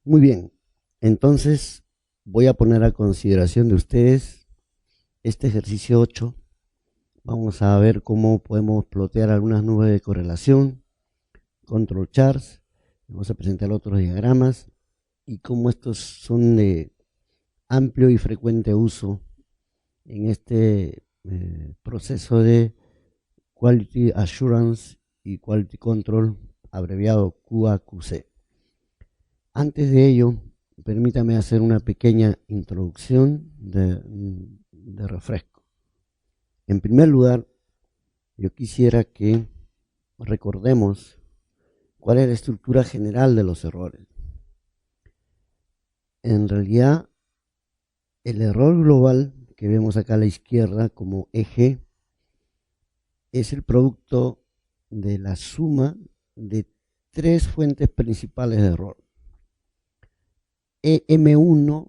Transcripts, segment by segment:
Muy bien, entonces voy a poner a consideración de ustedes este ejercicio 8. Vamos a ver cómo podemos plotear algunas nubes de correlación, control charts, vamos a presentar otros diagramas y cómo estos son de amplio y frecuente uso en este proceso de Quality Assurance y Quality Control, abreviado QAQC. Antes de ello, permítame hacer una pequeña introducción de refresco. En primer lugar, yo quisiera que recordemos cuál es la estructura general de los errores. En realidad, el error global que vemos acá a la izquierda como eje es el producto de la suma de tres fuentes principales de error. EM1,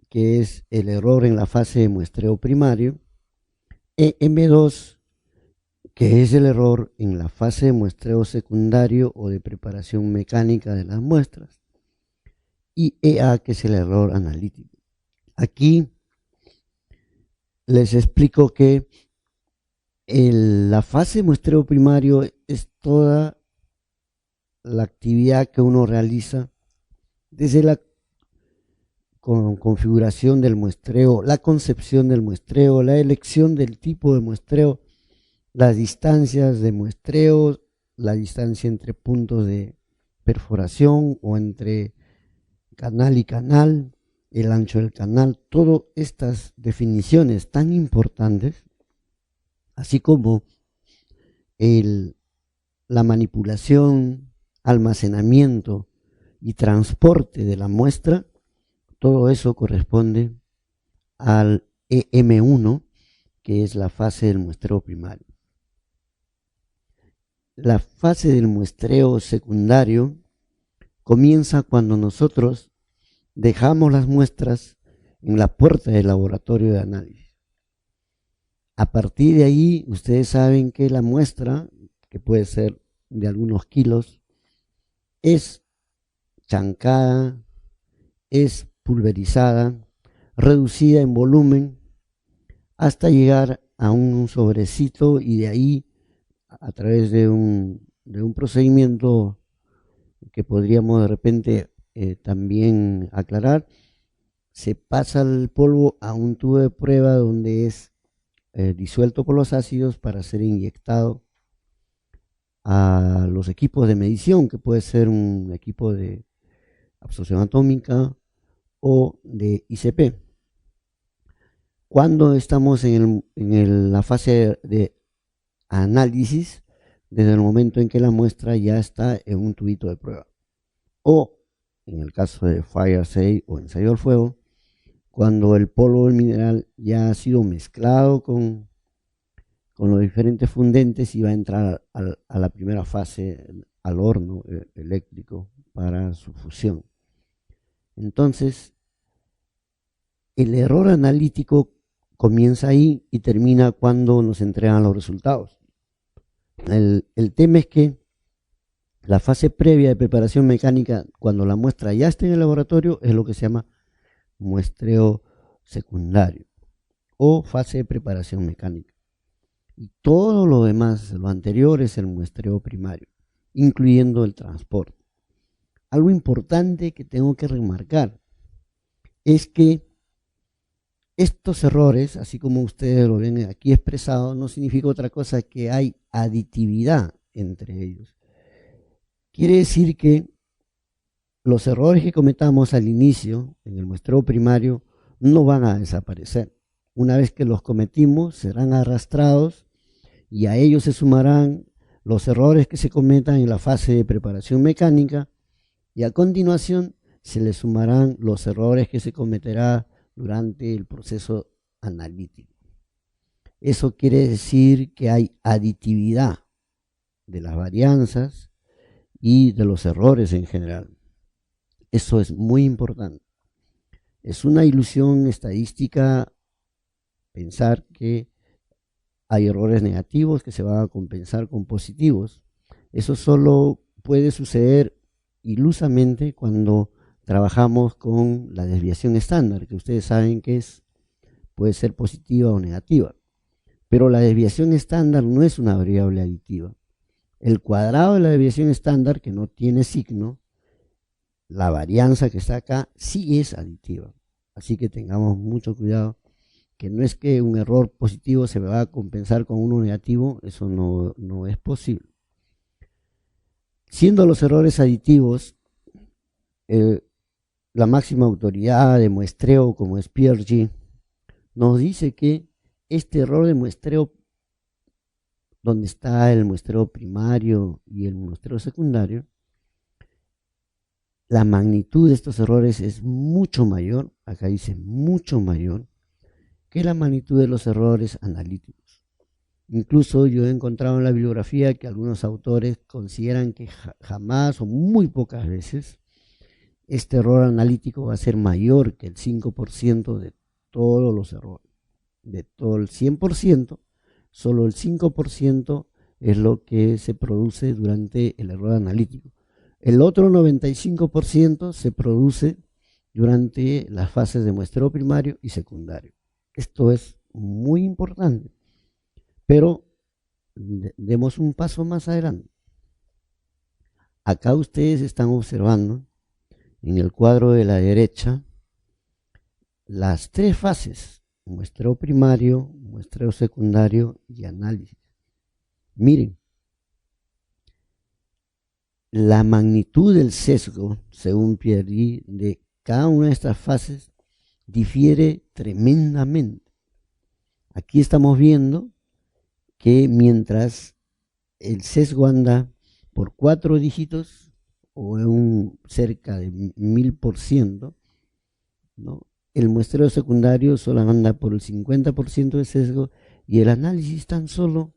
que es el error en la fase de muestreo primario, EM2, que es el error en la fase de muestreo secundario o de preparación mecánica de las muestras, y EA, que es el error analítico. Aquí les explico que la fase de muestreo primario es toda la actividad que uno realiza desde la configuración del muestreo, la concepción del muestreo, la elección del tipo de muestreo, las distancias de muestreo, la distancia entre puntos de perforación o entre canal y canal, el ancho del canal, todas estas definiciones tan importantes, así como la manipulación, almacenamiento y transporte de la muestra, todo eso corresponde al EM1, que es la fase del muestreo primario. La fase del muestreo secundario comienza cuando nosotros dejamos las muestras en la puerta del laboratorio de análisis. A partir de ahí, ustedes saben que la muestra, que puede ser de algunos kilos, es chancada, es pulverizada, reducida en volumen, hasta llegar a un sobrecito y de ahí, a través de un procedimiento que podríamos de repente también aclarar, se pasa el polvo a un tubo de prueba donde es disuelto por los ácidos para ser inyectado a los equipos de medición, que puede ser un equipo de absorción atómica o de ICP. Cuando estamos en la fase de análisis, desde el momento en que la muestra ya está en un tubito de prueba, o en el caso de fire assay o ensayo al fuego, cuando el polvo del mineral ya ha sido mezclado con los diferentes fundentes y va a entrar a la primera fase, al horno eléctrico para su fusión. Entonces, el error analítico comienza ahí y termina cuando nos entregan los resultados. El tema es que la fase previa de preparación mecánica, cuando la muestra ya está en el laboratorio, es lo que se llama muestreo secundario o fase de preparación mecánica. Y todo lo demás, lo anterior, es el muestreo primario, incluyendo el transporte. Algo importante que tengo que remarcar es que estos errores, así como ustedes lo ven aquí expresado, no significa otra cosa que hay aditividad entre ellos. Quiere decir que los errores que cometamos al inicio, en el muestreo primario, no van a desaparecer. Una vez que los cometimos, serán arrastrados y a ellos se sumarán los errores que se cometan en la fase de preparación mecánica y a continuación se les sumarán los errores que se cometerá durante el proceso analítico. Eso quiere decir que hay aditividad de las varianzas y de los errores en general. Eso es muy importante. Es una ilusión estadística pensar que hay errores negativos que se van a compensar con positivos. Eso solo puede suceder ilusamente cuando trabajamos con la desviación estándar, que ustedes saben que puede ser positiva o negativa. Pero la desviación estándar no es una variable aditiva. El cuadrado de la desviación estándar, que no tiene signo, la varianza que está acá, sí es aditiva. Así que tengamos mucho cuidado, que no es que un error positivo se va a compensar con uno negativo, eso no es posible. Siendo los errores aditivos, la máxima autoridad de muestreo, como es PRG, nos dice que este error de muestreo, donde está el muestreo primario y el muestreo secundario, la magnitud de estos errores es mucho mayor, acá dice mucho mayor, que la magnitud de los errores analíticos. Incluso yo he encontrado en la bibliografía que algunos autores consideran que jamás o muy pocas veces este error analítico va a ser mayor que el 5% de todos los errores. De todo el 100%, solo el 5% es lo que se produce durante el error analítico. El otro 95% se produce durante las fases de muestreo primario y secundario. Esto es muy importante, pero demos un paso más adelante. Acá ustedes están observando en el cuadro de la derecha las tres fases: muestreo primario, muestreo secundario y análisis. Miren, la magnitud del sesgo, según Pierre, de cada una de estas fases difiere tremendamente. Aquí estamos viendo que mientras el sesgo anda por 4 dígitos o en cerca de 1000%, ¿no?, el muestreo secundario solo anda por el 50% de sesgo y el análisis tan solo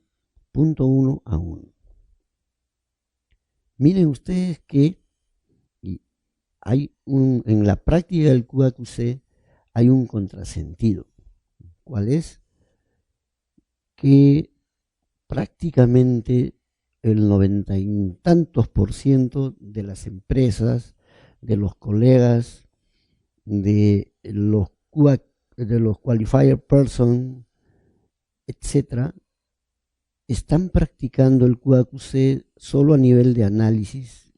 0.1 a 1. Miren ustedes que en la práctica del QAQC hay un contrasentido. ¿Cuál es? Que prácticamente el 90 y tantos % de las empresas, de los colegas, de los qualifier person, etcétera, están practicando el QAQC solo a nivel de análisis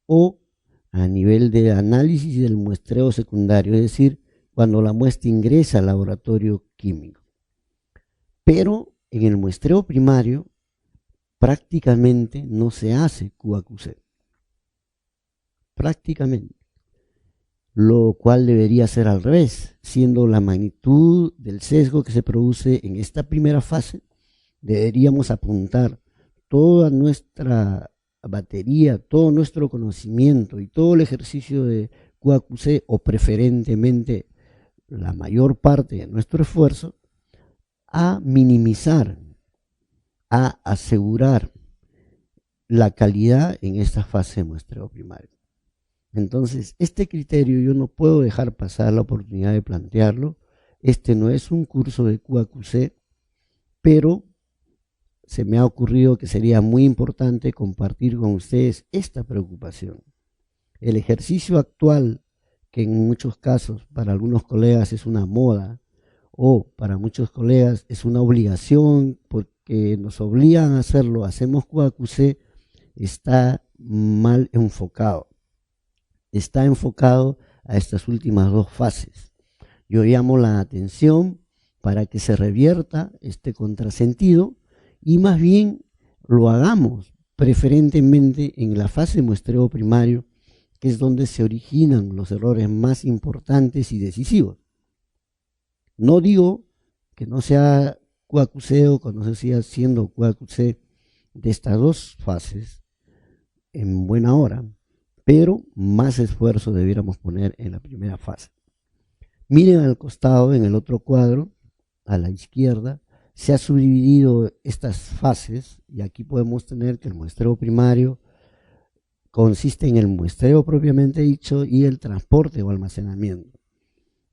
o a nivel de análisis del muestreo secundario, es decir, cuando la muestra ingresa al laboratorio químico. Pero en el muestreo primario prácticamente no se hace QAQC. Prácticamente. Lo cual debería ser al revés, siendo la magnitud del sesgo que se produce en esta primera fase, deberíamos apuntar toda nuestra batería, todo nuestro conocimiento y todo el ejercicio de QAQC, o preferentemente la mayor parte de nuestro esfuerzo, a minimizar, a asegurar la calidad en esta fase de muestreo primario. Entonces, este criterio yo no puedo dejar pasar la oportunidad de plantearlo. Este no es un curso de QAQC, pero se me ha ocurrido que sería muy importante compartir con ustedes esta preocupación. El ejercicio actual, que en muchos casos para algunos colegas es una moda, o para muchos colegas es una obligación porque nos obligan a hacerlo, hacemos QAQC, está mal enfocado. Está enfocado a estas últimas dos fases. Yo llamo la atención para que se revierta este contrasentido y más bien lo hagamos preferentemente en la fase de muestreo primario, que es donde se originan los errores más importantes y decisivos. No digo que no sea QAQC o que no se siga haciendo QAQC de estas dos fases en buena hora, pero más esfuerzo debiéramos poner en la primera fase. Miren al costado, en el otro cuadro, a la izquierda, se ha subdividido estas fases y aquí podemos tener que el muestreo primario consiste en el muestreo propiamente dicho y el transporte o almacenamiento.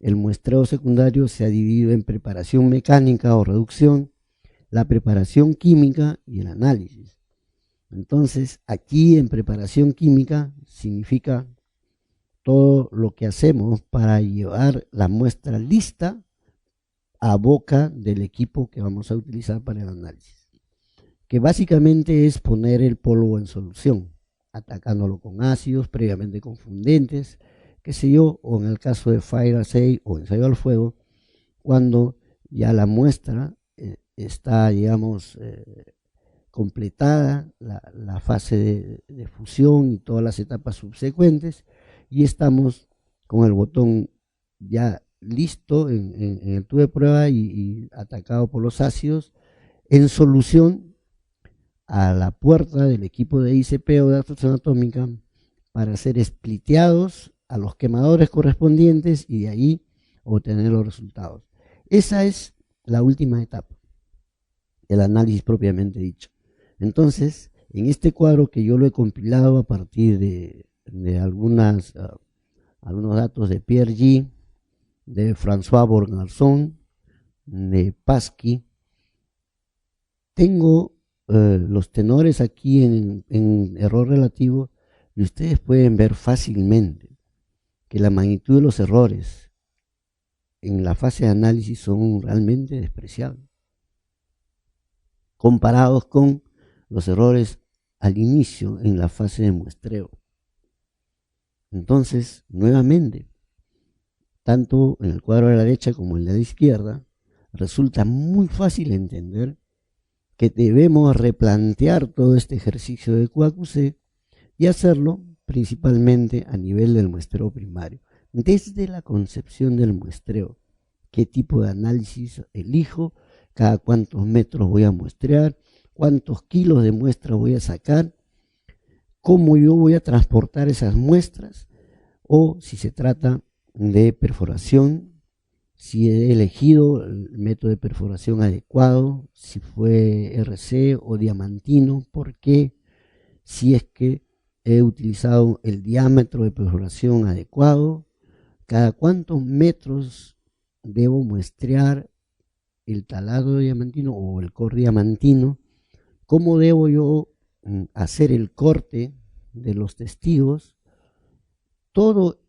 El muestreo secundario se ha dividido en preparación mecánica o reducción, la preparación química y el análisis. Entonces, aquí en preparación química significa todo lo que hacemos para llevar la muestra lista a boca del equipo que vamos a utilizar para el análisis, que básicamente es poner el polvo en solución, atacándolo con ácidos, previamente con fundentes, qué sé yo, o en el caso de Fire Assay o ensayo al fuego, cuando ya la muestra está, digamos, completada, la fase de fusión y todas las etapas subsecuentes, y estamos con el botón ya listo en el tubo de prueba y atacado por los ácidos, en solución a la puerta del equipo de ICP o de abstracción atómica para ser spliteados a los quemadores correspondientes y de ahí obtener los resultados. Esa es la última etapa, el análisis propiamente dicho. Entonces, en este cuadro que yo lo he compilado a partir de algunos datos de Pierre G, de François Bourg-Garçon, de Pasky, tengo los tenores aquí en error relativo, y ustedes pueden ver fácilmente que la magnitud de los errores en la fase de análisis son realmente despreciables, comparados con los errores al inicio en la fase de muestreo. Entonces, nuevamente, tanto en el cuadro de la derecha como en el de la izquierda, resulta muy fácil entender que debemos replantear todo este ejercicio de QAQC y hacerlo principalmente a nivel del muestreo primario, desde la concepción del muestreo. ¿Qué tipo de análisis elijo? ¿Cada cuántos metros voy a muestrear? ¿Cuántos kilos de muestra voy a sacar? ¿Cómo yo voy a transportar esas muestras? O si se trata de perforación, si he elegido el método de perforación adecuado, si fue RC o diamantino, por qué, si es que he utilizado el diámetro de perforación adecuado, cada cuántos metros debo muestrear el taladro diamantino o el core diamantino, cómo debo yo hacer el corte de los testigos. Todo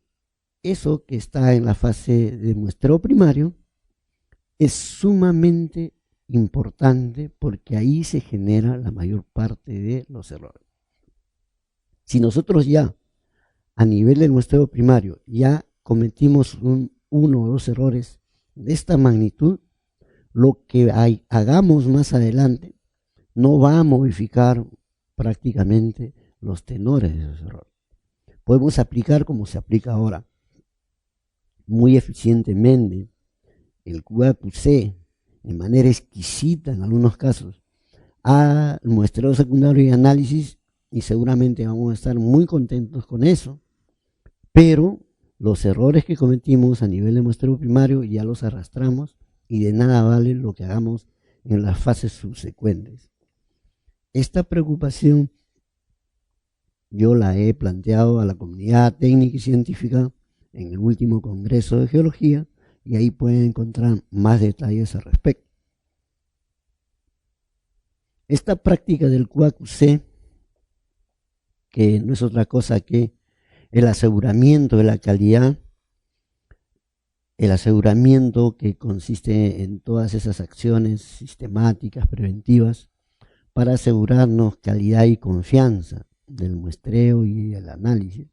eso que está en la fase de muestreo primario es sumamente importante porque ahí se genera la mayor parte de los errores. Si nosotros ya a nivel del muestreo primario ya cometimos uno o dos errores de esta magnitud, lo que hagamos más adelante no va a modificar prácticamente los tenores de esos errores. Podemos aplicar como se aplica ahora muy eficientemente el QAQC de manera exquisita en algunos casos al muestreo secundario y análisis, y seguramente vamos a estar muy contentos con eso, pero los errores que cometimos a nivel de muestreo primario ya los arrastramos y de nada vale lo que hagamos en las fases subsecuentes. Esta preocupación yo la he planteado a la comunidad técnica y científica en el último Congreso de Geología, y ahí pueden encontrar más detalles al respecto. Esta práctica del QAQC, que no es otra cosa que el aseguramiento de la calidad, el aseguramiento que consiste en todas esas acciones sistemáticas, preventivas, para asegurarnos calidad y confianza del muestreo y el análisis,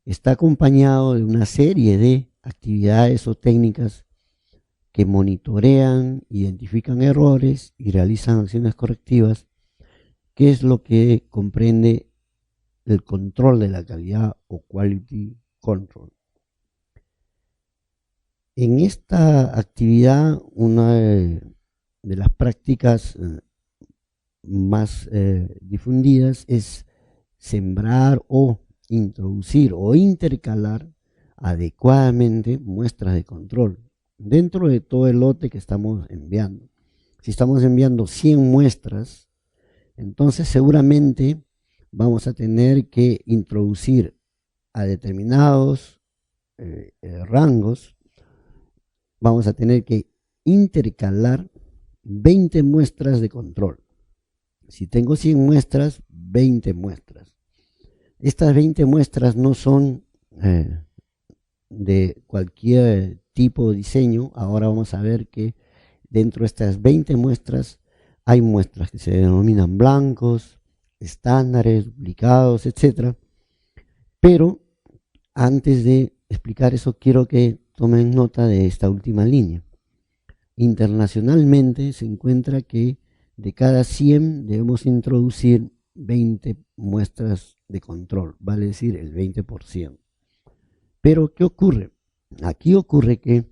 está acompañado de una serie de actividades o técnicas que monitorean, identifican errores y realizan acciones correctivas, que es lo que comprende el control de la calidad o quality control. En esta actividad, una de las prácticas más difundidas es sembrar o introducir o intercalar adecuadamente muestras de control dentro de todo el lote que estamos enviando. Si estamos enviando 100 muestras, entonces seguramente vamos a tener que introducir a determinados rangos, vamos a tener que intercalar 20 muestras de control. Si tengo 100 muestras, 20 muestras. Estas 20 muestras no son eh, de cualquier tipo de diseño, ahora vamos a ver que dentro de estas 20 muestras hay muestras que se denominan blancos, estándares, duplicados, etcétera. Pero antes de explicar eso, quiero que tomen nota de esta última línea. Internacionalmente se encuentra que de cada 100 debemos introducir 20 muestras de control, vale decir el 20%. Pero, ¿qué ocurre? Aquí ocurre que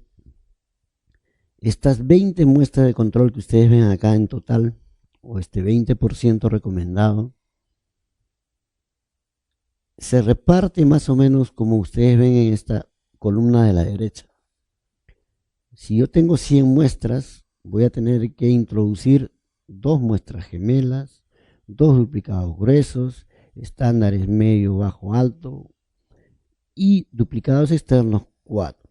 estas 20 muestras de control que ustedes ven acá en total, o este 20% recomendado, se reparte más o menos como ustedes ven en esta columna de la derecha. Si yo tengo 100 muestras, voy a tener que introducir 2 muestras gemelas, 2 duplicados gruesos, estándares medio, bajo, alto y duplicados externos 4.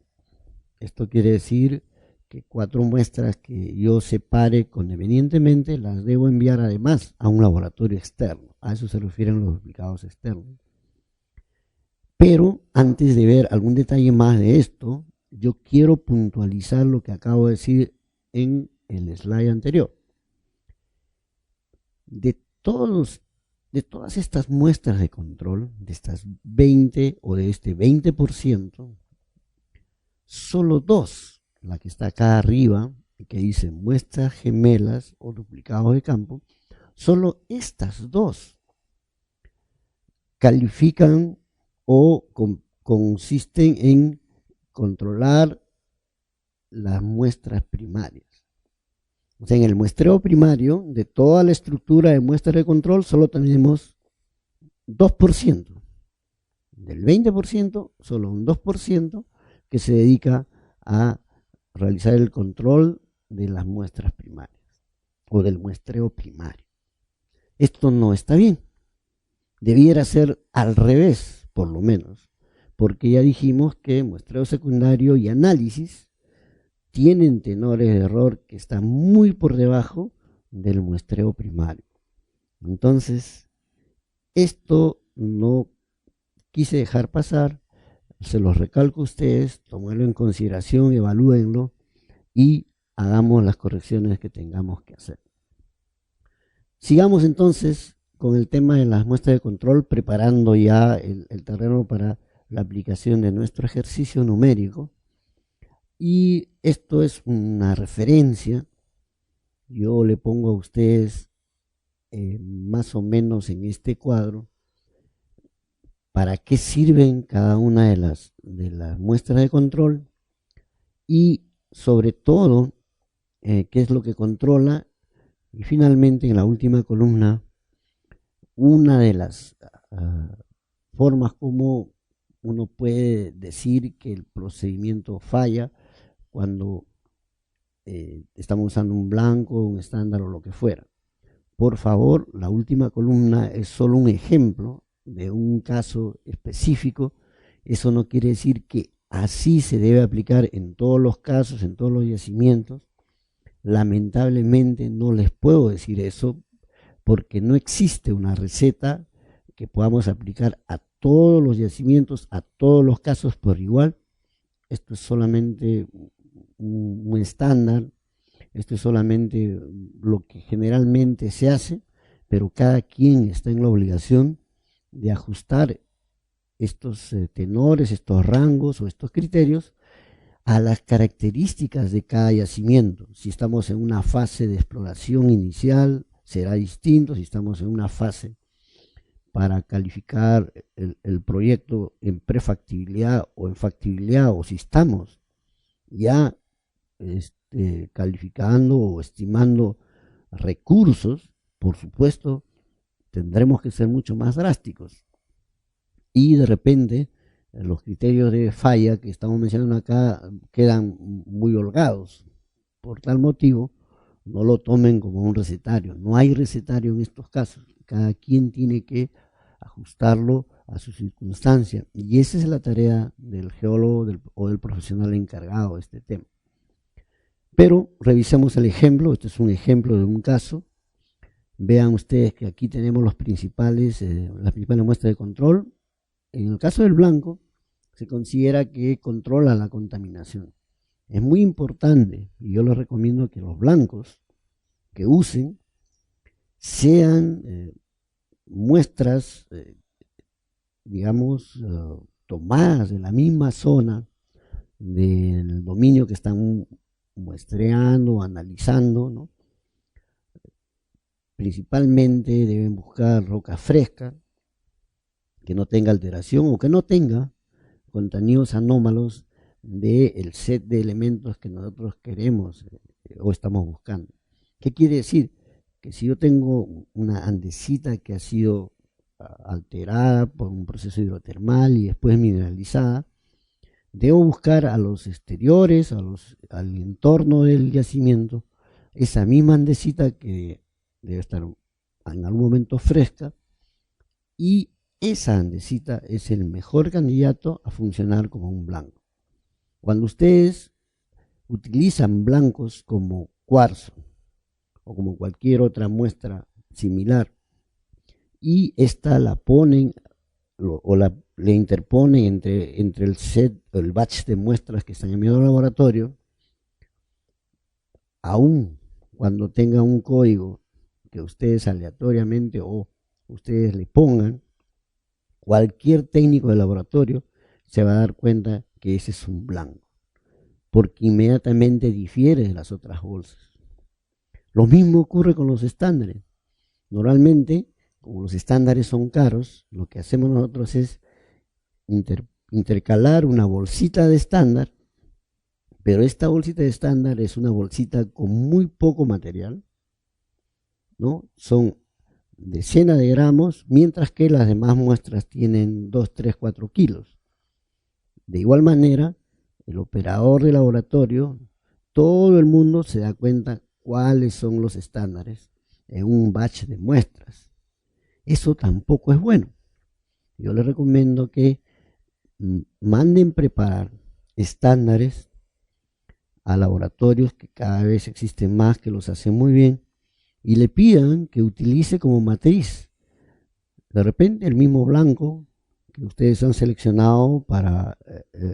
Esto quiere decir que 4 muestras que yo separe convenientemente las debo enviar además a un laboratorio externo. A eso se refieren los duplicados externos. Pero antes de ver algún detalle más de esto, yo quiero puntualizar lo que acabo de decir en el slide anterior. De todas estas muestras de control, de estas 20 o de este 20%, solo 2, la que está acá arriba, que dice muestras gemelas o duplicados de campo, solo estas 2 califican o consisten en controlar las muestras primarias. O sea, en el muestreo primario de toda la estructura de muestras de control solo tenemos 2%. Del 20%, solo un 2% que se dedica a realizar el control de las muestras primarias o del muestreo primario. Esto no está bien. Debiera ser al revés, por lo menos, porque ya dijimos que muestreo secundario y análisis tienen tenores de error que están muy por debajo del muestreo primario. Entonces, esto no quise dejar pasar, se los recalco a ustedes, tómenlo en consideración, evalúenlo y hagamos las correcciones que tengamos que hacer. Sigamos entonces con el tema de las muestras de control, preparando ya el terreno para la aplicación de nuestro ejercicio numérico. Y esto es una referencia, yo le pongo a ustedes más o menos en este cuadro para qué sirven cada una de las muestras de control y sobre todo qué es lo que controla. Y finalmente en la última columna, una de las formas como uno puede decir que el procedimiento falla cuando estamos usando un blanco, un estándar o lo que fuera. Por favor, la última columna es solo un ejemplo de un caso específico. Eso no quiere decir que así se debe aplicar en todos los casos, en todos los yacimientos. Lamentablemente no les puedo decir eso porque no existe una receta que podamos aplicar a todos los yacimientos, a todos los casos por igual. Esto es solamente un estándar, esto es solamente lo que generalmente se hace, pero cada quien está en la obligación de ajustar estos tenores, estos rangos o estos criterios a las características de cada yacimiento. Si estamos en una fase de exploración inicial, será distinto. Si estamos en una fase para calificar el proyecto en prefactibilidad o en factibilidad, o si estamos ya calificando o estimando recursos, por supuesto, tendremos que ser mucho más drásticos. Y de repente, los criterios de falla que estamos mencionando acá quedan muy holgados. Por tal motivo, no lo tomen como un recetario. No hay recetario en estos casos. Cada quien tiene que ajustarlo a su circunstancia. Y esa es la tarea del geólogo o del profesional encargado de este tema. Pero revisemos el ejemplo. Este es un ejemplo de un caso. Vean ustedes que aquí tenemos las principales muestras de control. En el caso del blanco, se considera que controla la contaminación. Es muy importante, y yo les recomiendo que los blancos que usen sean muestras, digamos, tomadas de la misma zona del dominio que están muestreando, analizando, ¿no? Principalmente deben buscar roca fresca, que no tenga alteración o que no tenga contenidos anómalos del set de elementos que nosotros queremos o estamos buscando. ¿Qué quiere decir? Que si yo tengo una andesita que ha sido alterada por un proceso hidrotermal y después mineralizada, debo buscar a los exteriores, al entorno del yacimiento, esa misma andesita que debe estar en algún momento fresca, y esa andesita es el mejor candidato a funcionar como un blanco. Cuando ustedes utilizan blancos como cuarzo o como cualquier otra muestra similar y esta la ponen o le interponen entre el set o el batch de muestras que están enviando al laboratorio, aún cuando tengan un código que ustedes aleatoriamente o ustedes le pongan, cualquier técnico de laboratorio se va a dar cuenta que ese es un blanco, porque inmediatamente difiere de las otras bolsas. Lo mismo ocurre con los estándares. Normalmente, como los estándares son caros, lo que hacemos nosotros es intercalar una bolsita de estándar, pero esta bolsita de estándar es una bolsita con muy poco material, ¿no? Son decenas de gramos, mientras que las demás muestras tienen 2, 3, 4 kilos. De igual manera, el operador de laboratorio, todo el mundo se da cuenta cuáles son los estándares en un batch de muestras. Eso tampoco es bueno. Yo les recomiendo que manden preparar estándares a laboratorios que cada vez existen más, que los hacen muy bien, y le pidan que utilice como matriz de repente el mismo blanco que ustedes han seleccionado para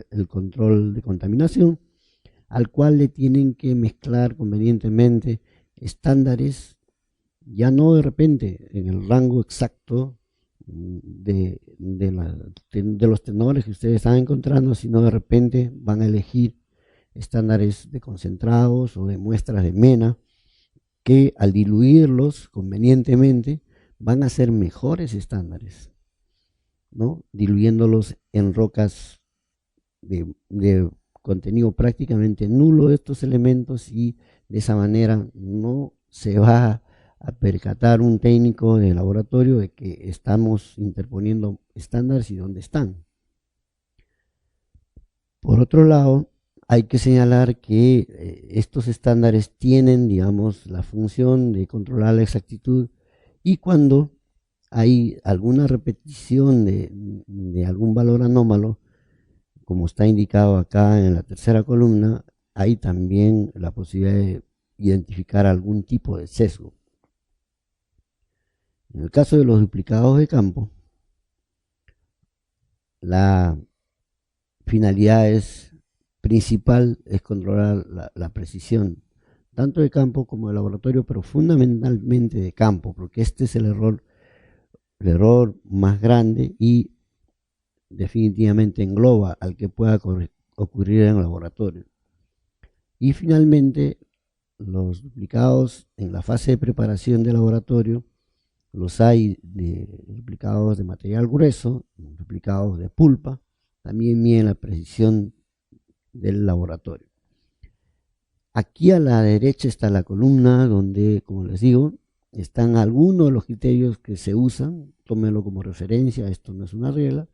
el control de contaminación, al cual le tienen que mezclar convenientemente estándares, ya no de repente en el rango exacto de los tenores que ustedes están encontrando, sino de repente van a elegir estándares de concentrados o de muestras de mena, que al diluirlos convenientemente van a ser mejores estándares, ¿no? Diluyéndolos en rocas de contenido prácticamente nulo de estos elementos, y de esa manera no se va a percatar un técnico de laboratorio de que estamos interponiendo estándares y dónde están. Por otro lado, hay que señalar que estos estándares tienen, digamos, la función de controlar la exactitud, y cuando hay alguna repetición de algún valor anómalo, como está indicado acá en la tercera columna, hay también la posibilidad de identificar algún tipo de sesgo. En el caso de los duplicados de campo, la finalidad principal es controlar la precisión, tanto de campo como de laboratorio, pero fundamentalmente de campo, porque este es el error más grande y definitivamente engloba al que pueda ocurrir en el laboratorio. Y finalmente, los duplicados en la fase de preparación del laboratorio, los hay de duplicados de material grueso, duplicados de pulpa, también miden la precisión del laboratorio. Aquí a la derecha está la columna donde, como les digo, están algunos de los criterios que se usan, tómenlo como referencia, esto no es una regla.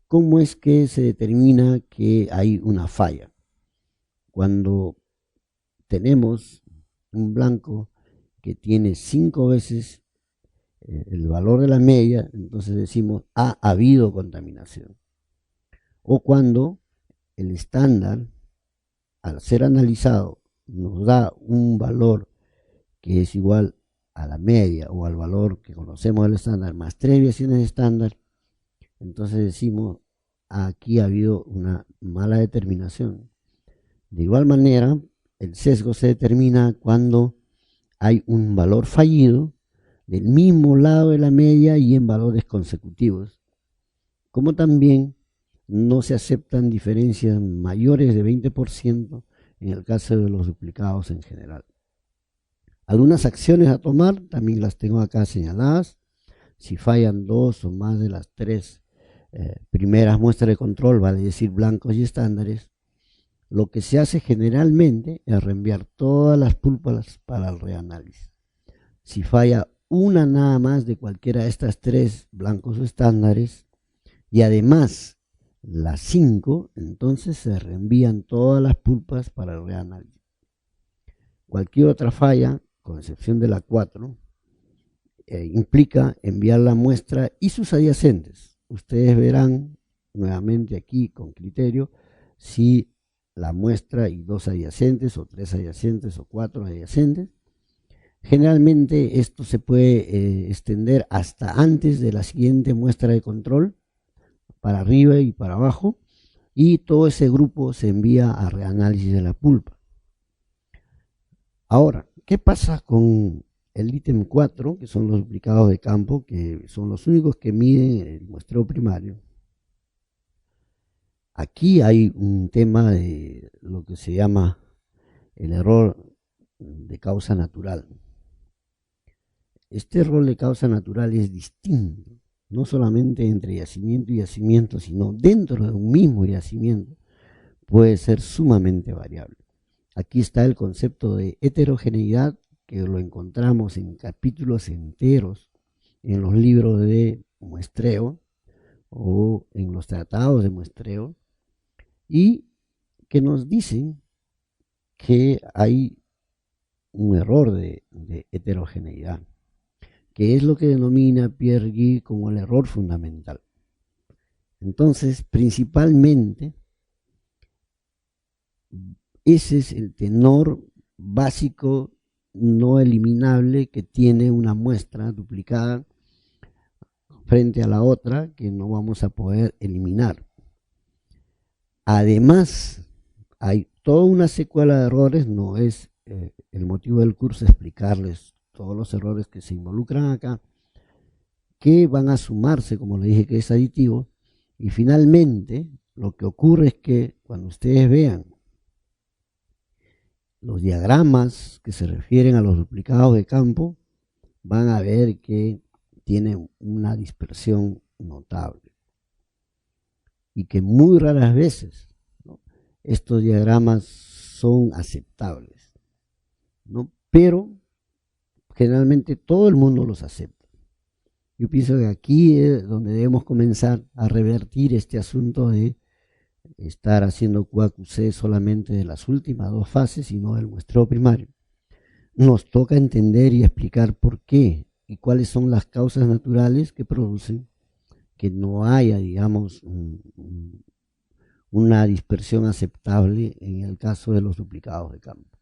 ¿Cómo es que se determina que hay una falla? Cuando tenemos un blanco que tiene 5 veces el valor de la media, entonces decimos ha habido contaminación. O cuando el estándar, al ser analizado, nos da un valor que es igual a la media o al valor que conocemos del estándar más 3 variaciones de estándar, entonces decimos aquí ha habido una mala determinación. De igual manera, el sesgo se determina cuando hay un valor fallido del mismo lado de la media y en valores consecutivos, como también no se aceptan diferencias mayores de 20% en el caso de los duplicados en general. Algunas acciones a tomar también las tengo acá señaladas. Si fallan dos o más de las tres primeras muestras de control, vale decir blancos y estándares, lo que se hace generalmente es reenviar todas las pulpas para el reanálisis. Si falla una nada más de cualquiera de estas tres, blancos o estándares, y además las 5, entonces se reenvían todas las pulpas para el reanálisis. Cualquier otra falla, con excepción de la 4, implica enviar la muestra y sus adyacentes. Ustedes verán nuevamente aquí con criterio si la muestra y dos adyacentes o tres adyacentes o cuatro adyacentes. Generalmente esto se puede extender hasta antes de la siguiente muestra de control, para arriba y para abajo, y todo ese grupo se envía a reanálisis de la pulpa. Ahora, ¿qué pasa con el ítem 4, que son los duplicados de campo, que son los únicos que miden el muestreo primario? Aquí hay un tema de lo que se llama el error de causa natural. Este error de causa natural es distinto, no solamente entre yacimiento y yacimiento, sino dentro de un mismo yacimiento puede ser sumamente variable. Aquí está el concepto de heterogeneidad, que lo encontramos en capítulos enteros en los libros de muestreo o en los tratados de muestreo, y que nos dicen que hay un error de heterogeneidad, que es lo que denomina Pierre Guy como el error fundamental. Entonces, principalmente, ese es el tenor básico no eliminable que tiene una muestra duplicada frente a la otra que no vamos a poder eliminar. Además, hay toda una secuela de errores, no es el motivo del curso explicarles todos los errores que se involucran acá, que van a sumarse, como le dije, que es aditivo, y finalmente lo que ocurre es que cuando ustedes vean los diagramas que se refieren a los duplicados de campo, van a ver que tienen una dispersión notable y que muy raras veces, ¿no?, estos diagramas son aceptables, ¿no?, pero generalmente todo el mundo los acepta. Yo pienso que aquí es donde debemos comenzar a revertir este asunto de estar haciendo QAQC solamente de las últimas dos fases y no del muestreo primario. Nos toca entender y explicar por qué y cuáles son las causas naturales que producen que no haya, digamos, una dispersión aceptable en el caso de los duplicados de campo.